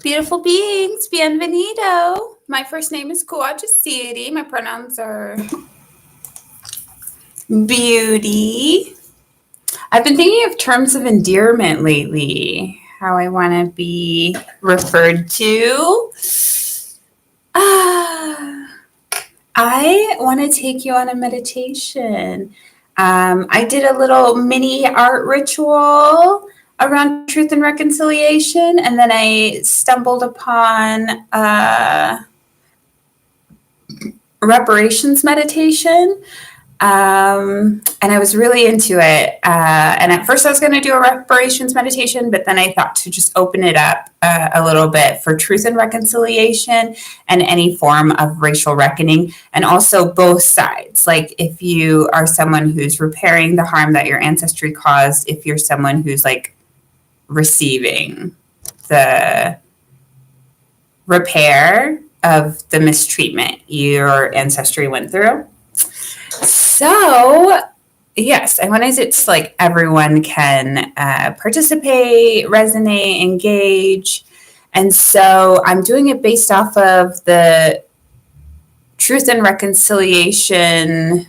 Beautiful beings, bienvenido. My first name is kuwa, jasiri. My pronouns are beauty. I've been thinking of terms of endearment lately, how I want to be referred to. I want to take you on a meditation. I did a little mini art ritual around truth and reconciliation, and then I stumbled upon reparations meditation. And I was really into it. And at first I was going to do a reparations meditation, but then I thought to just open it up a little bit for truth and reconciliation and any form of racial reckoning, and also both sides. Like if you are someone who's repairing the harm that your ancestry caused, if you're someone who's like receiving the repair of the mistreatment your ancestry went through. So, yes, I wanted it to like everyone can participate, resonate, engage. And so I'm doing it based off of the truth and reconciliation,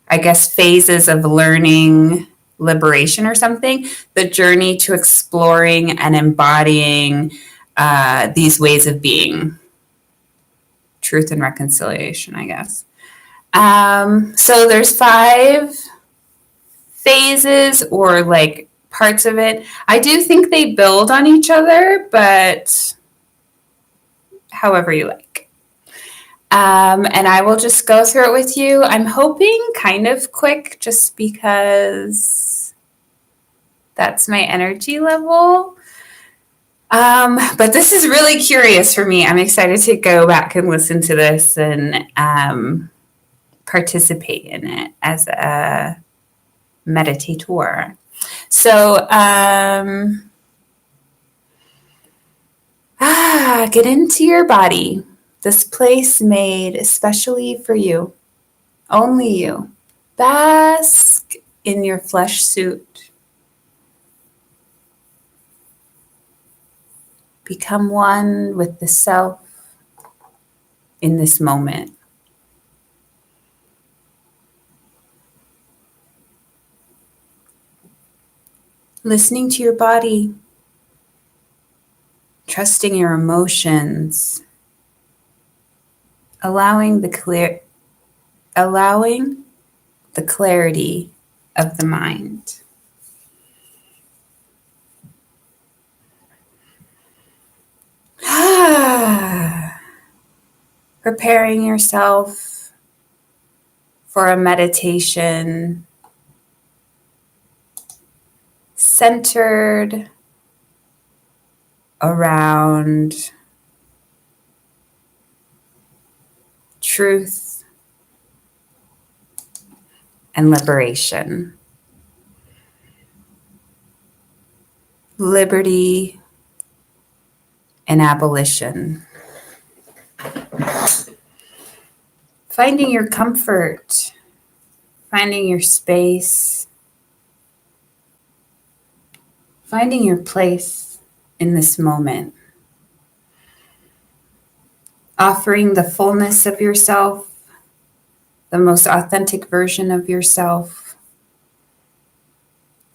I guess, phases of learning liberation or something, the journey to exploring and embodying these ways of being. Truth and reconciliation, I guess. So there's 5 phases or like parts of it. I do think they build on each other, but however you like. And I will just go through it with you. I'm hoping kind of quick just because that's my energy level. But this is really curious for me. I'm excited to go back and listen to this and participate in it as a meditator. So, get into your body. This place made especially for you. Only you. Bask in your flesh suit. Become one with the self in this moment. Listening to your body, trusting your emotions, allowing the clarity of the mind. Preparing yourself for a meditation centered around truth and liberation. Liberty and abolition. Finding your comfort, finding your space, finding your place in this moment. Offering the fullness of yourself, the most authentic version of yourself.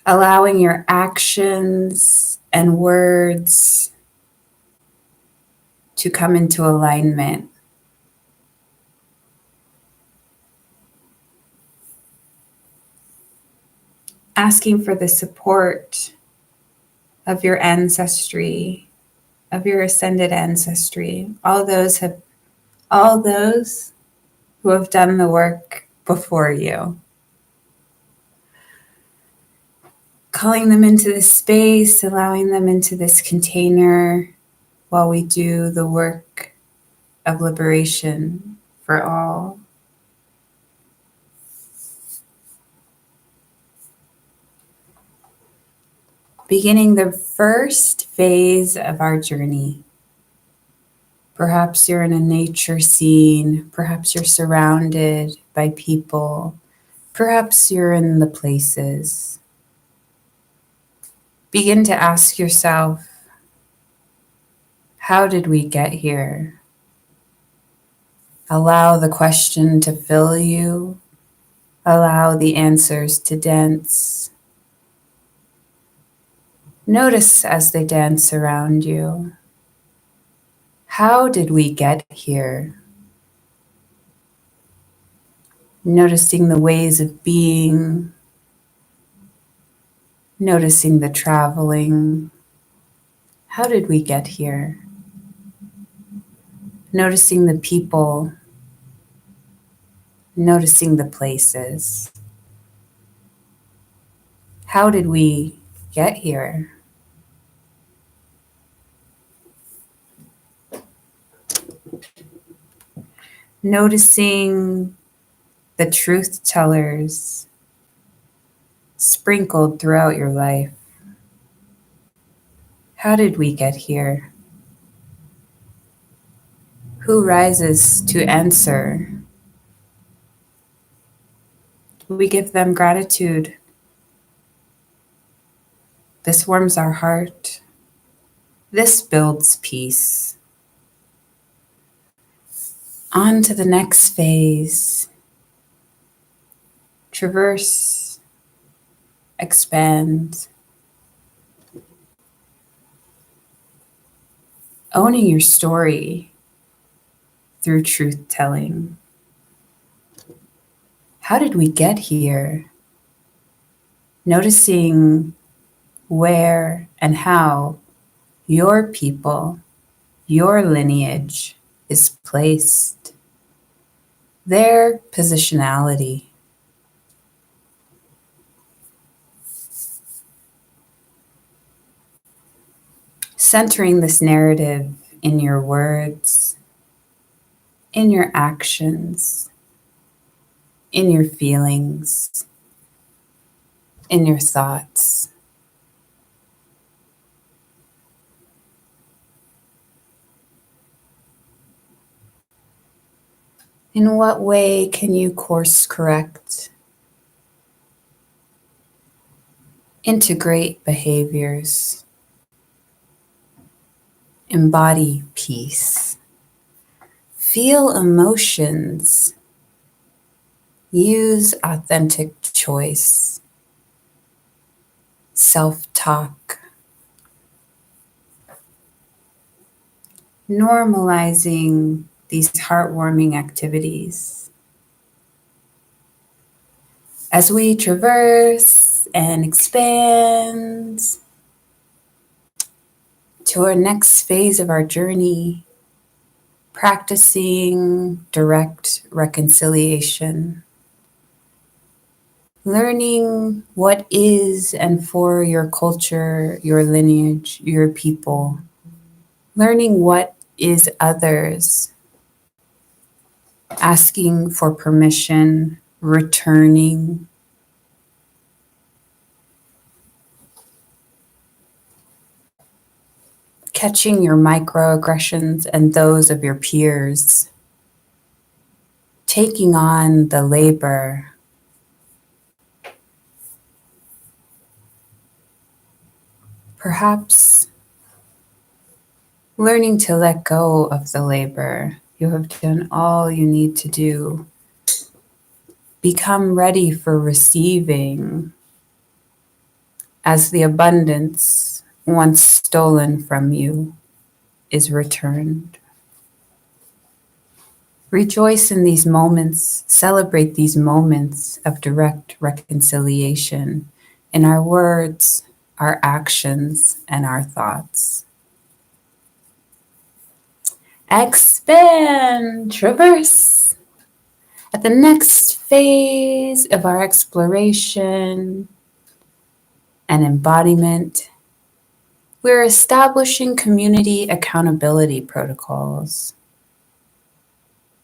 Allowing your actions and words to come into alignment. Asking for the support of your ancestry, of your ascended ancestry, all those who have done the work before you. Calling them into this space, allowing them into this container while we do the work of liberation for all. Beginning the first phase of our journey. Perhaps you're in a nature scene, perhaps you're surrounded by people, perhaps you're in the places. Begin to ask yourself, How did we get here? Allow the question to fill you. Allow the answers to dance. Notice as they dance around you. How did we get here? Noticing the ways of being, noticing the traveling. How did we get here? Noticing the people, noticing the places. How did we get here? Noticing the truth tellers sprinkled throughout your life. How did we get here? Who rises to answer? We give them gratitude. This warms our heart. This builds peace. On to the next phase. Traverse, expand. Owning your story through truth telling. How did we get here? Noticing where and how your people, your lineage is placed, their positionality. Centering this narrative in your words, in your actions, in your feelings, in your thoughts. In what way can you course correct? Integrate behaviors. Embody peace. Feel emotions. Use authentic choice. Self-talk. Normalizing these heartwarming activities. As we traverse and expand to our next phase of our journey, practicing direct reconciliation, learning what is and for your culture, your lineage, your people, learning what is others, asking for permission, returning, catching your microaggressions and those of your peers, taking on the labor, perhaps learning to let go of the labor. You have done all you need to do. Become ready for receiving as the abundance once stolen from you is returned. Rejoice in these moments, celebrate these moments of direct reconciliation in our words, our actions, and our thoughts. Expand, traverse. At the next phase of our exploration and embodiment, we're establishing community accountability protocols,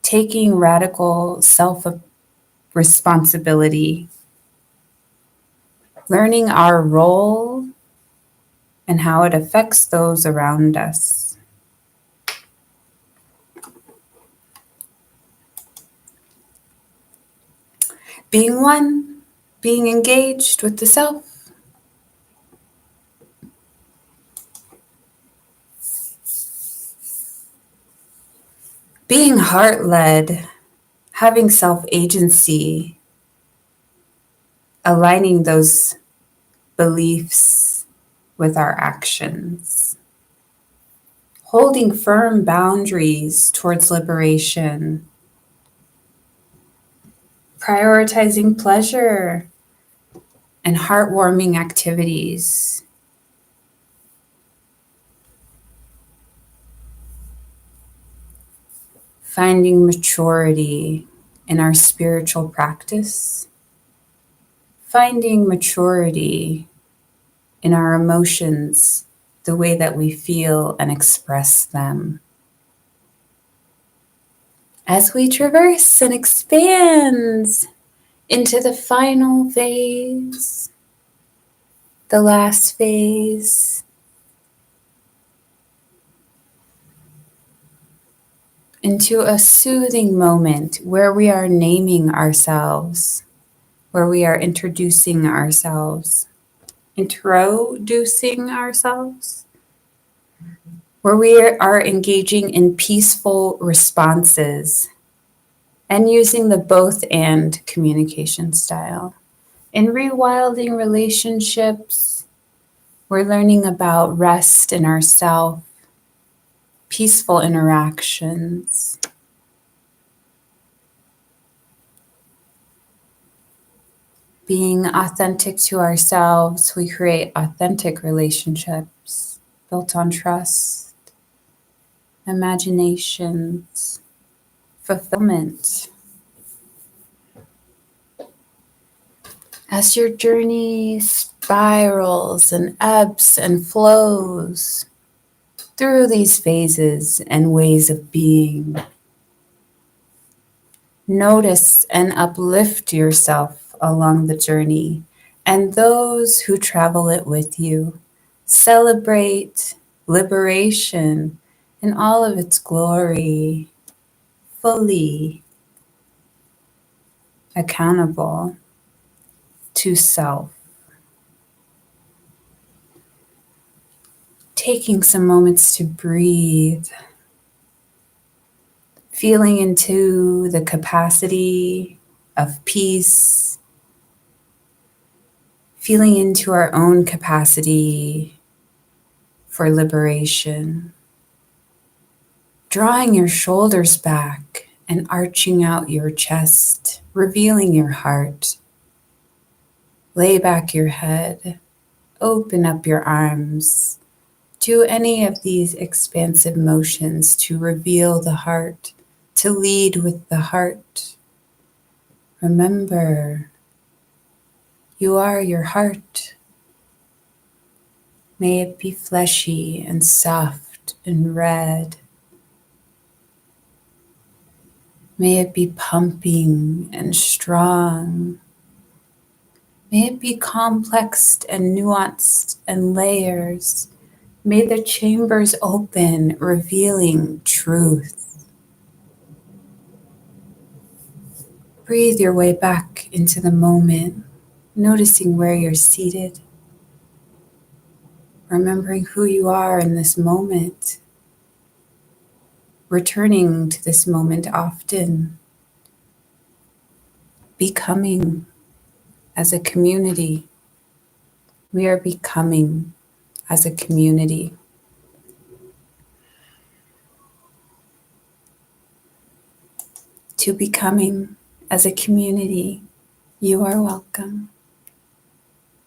taking radical self-responsibility, learning our role and how it affects those around us. Being one, being engaged with the self. Being heart-led, having self-agency, aligning those beliefs with our actions, holding firm boundaries towards liberation, prioritizing pleasure and heartwarming activities, finding maturity in our spiritual practice, finding maturity in our emotions, the way that we feel and express them. As we traverse and expand into the final phase, the last phase, into a soothing moment where we are naming ourselves, where we are introducing ourselves, where we are engaging in peaceful responses and using the both and communication style. In rewilding relationships, we're learning about rest in ourself, peaceful interactions. Being authentic to ourselves, we create authentic relationships built on trust, imaginations, fulfillment. As your journey spirals and ebbs and flows through these phases and ways of being, notice and uplift yourself along the journey and those who travel it with you. Celebrate liberation in all of its glory, fully accountable to self. Taking some moments to breathe, feeling into the capacity of peace, feeling into our own capacity for liberation, drawing your shoulders back and arching out your chest, revealing your heart. Lay back your head, open up your arms. Do any of these expansive motions to reveal the heart, to lead with the heart. Remember, you are your heart. May it be fleshy and soft and red. May it be pumping and strong. May it be complex and nuanced and layers. May the chambers open, revealing truth. Breathe your way back into the moment, noticing where you're seated, remembering who you are in this moment, returning to this moment often, becoming as a community. We are becoming as a community. To becoming as a community, you are welcome.